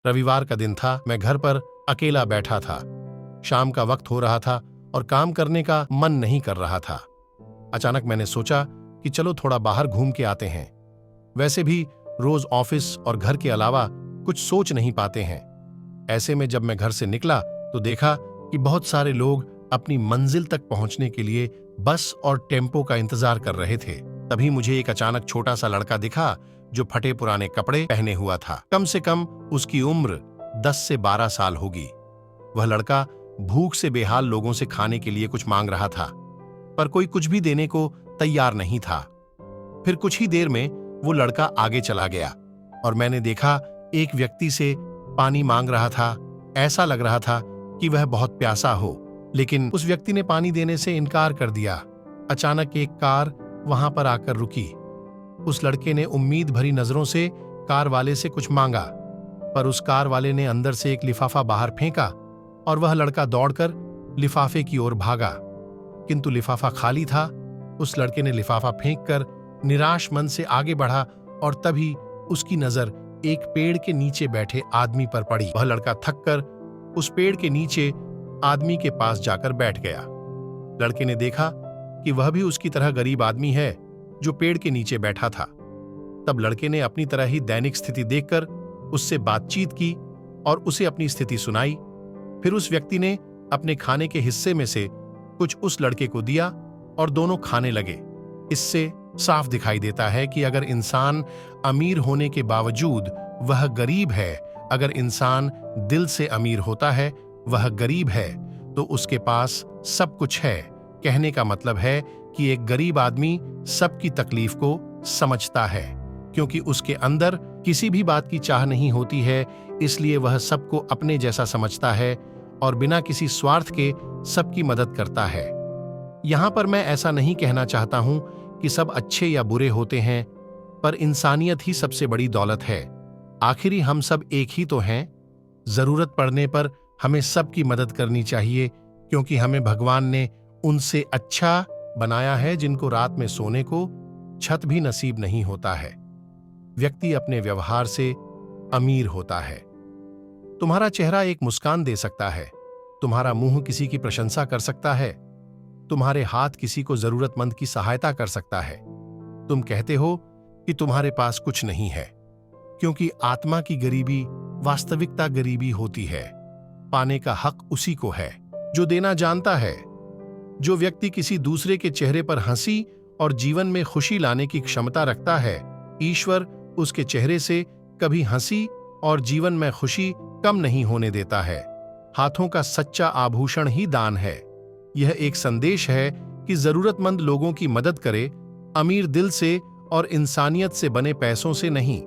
रविवार का दिन था। मैं घर पर अकेला बैठा था। शाम का वक्त हो रहा था और काम करने का मन नहीं कर रहा था। अचानक मैंने सोचा कि चलो थोड़ा बाहर घूम के आते हैं। वैसे भी रोज ऑफिस और घर के अलावा कुछ सोच नहीं पाते हैं। ऐसे में जब मैं घर से निकला तो देखा कि बहुत सारे लोग अपनी मंजिल तक पहुंचने के लिए बस और टेम्पो का इंतजार कर रहे थे। तभी मुझे एक अचानक छोटा सा लड़का दिखा जो फटे पुराने कपड़े पहने हुआ था। कम से कम उसकी उम्र 10 से 12 साल होगी। वह लड़का भूख से बेहाल लोगों से खाने के लिए कुछ मांग रहा था, पर कोई कुछ भी देने को तैयार नहीं था। फिर कुछ ही देर में वो लड़का आगे चला गया और मैंने देखा एक व्यक्ति से पानी मांग रहा था। ऐसा लग रहा था कि वह बहुत प्यासा हो, लेकिन उस व्यक्ति ने पानी देने से इनकार कर दिया। अचानक एक कार वहां पर आकर रुकी। उस लड़के ने उम्मीद भरी नजरों से कार वाले से कुछ मांगा, पर उस कार वाले ने अंदर से एक लिफाफा बाहर फेंका और वह लड़का दौड़कर लिफाफे की ओर भागा, किंतु लिफाफा खाली था। उस लड़के ने लिफाफा फेंककर निराश मन से आगे बढ़ा और तभी उसकी नजर एक पेड़ के नीचे बैठे आदमी पर पड़ी। वह लड़का थककर उस पेड़ के नीचे आदमी के पास जाकर बैठ गया। लड़के ने देखा कि वह भी उसकी तरह गरीब आदमी है जो पेड़ के नीचे बैठा था। तब लड़के ने अपनी तरह ही दैनिक स्थिति देखकर उससे बातचीत की और उसे अपनी स्थिति सुनाई। फिर उस व्यक्ति ने अपने खाने के हिस्से में से कुछ उस लड़के को दिया और दोनों खाने लगे। इससे साफ दिखाई देता है कि अगर इंसान अमीर होने के बावजूद वह गरीब है, अगर इंसान दिल से अमीर होता है, वह गरीब है, तो उसके पास सब कुछ है। कहने का मतलब है कि एक गरीब आदमी सबकी तकलीफ को समझता है, क्योंकि उसके अंदर किसी भी बात की चाह नहीं होती है, इसलिए वह सबको अपने जैसा समझता है और बिना किसी स्वार्थ के सबकी मदद करता है। यहां पर मैं ऐसा नहीं कहना चाहता हूं कि सब अच्छे या बुरे होते हैं, पर इंसानियत ही सबसे बड़ी दौलत है। आखिरी हम सब एक ही तो हैं। जरूरत पड़ने पर हमें सबकी मदद करनी चाहिए, क्योंकि हमें भगवान ने उनसे अच्छा बनाया है जिनको रात में सोने को छत भी नसीब नहीं होता है। व्यक्ति अपने व्यवहार से अमीर होता है। तुम्हारा चेहरा एक मुस्कान दे सकता है, तुम्हारा मुंह किसी की प्रशंसा कर सकता है, तुम्हारे हाथ किसी को जरूरतमंद की सहायता कर सकता है। तुम कहते हो कि तुम्हारे पास कुछ नहीं है, क्योंकि आत्मा की गरीबी वास्तविकता गरीबी होती है। पाने का हक उसी को है जो देना जानता है। जो व्यक्ति किसी दूसरे के चेहरे पर हंसी और जीवन में खुशी लाने की क्षमता रखता है, ईश्वर उसके चेहरे से कभी हंसी और जीवन में खुशी कम नहीं होने देता है। हाथों का सच्चा आभूषण ही दान है। यह एक संदेश है कि जरूरतमंद लोगों की मदद करे, अमीर दिल से और इंसानियत से बने पैसों से नहीं।